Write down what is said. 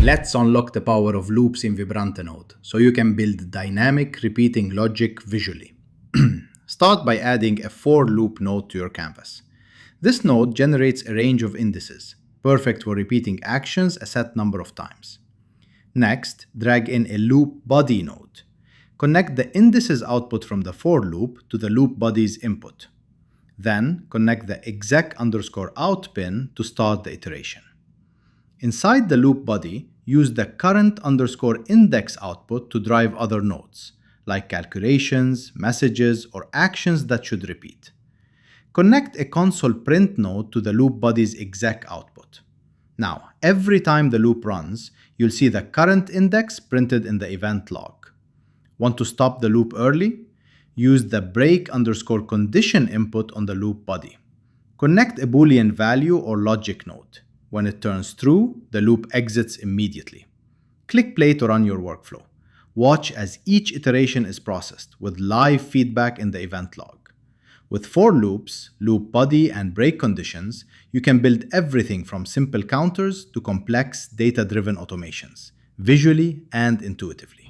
Let's unlock the power of loops in Vibrante-Node so you can build dynamic repeating logic visually. Start by adding a for loop node to your canvas. This node generates a range of indices, perfect for repeating actions a set number of times. Next, drag in a loop body node. Connect the indices output from the for loop to the loop body's input. Then, connect the exec_out pin to start the iteration. Inside the loop body, use the current_index output to drive other nodes, like calculations, messages, or actions that should repeat. Connect a console print node to the loop body's exec output. Now, every time the loop runs, you'll see the current index printed in the event log. Want to stop the loop early? Use the break_condition input on the loop body. Connect a Boolean value or logic node. When it turns true, the loop exits immediately. Click play to run your workflow. Watch as each iteration is processed with live feedback in the event log. With for loops, loop body, and break conditions, you can build everything from simple counters to complex data-driven automations, visually and intuitively.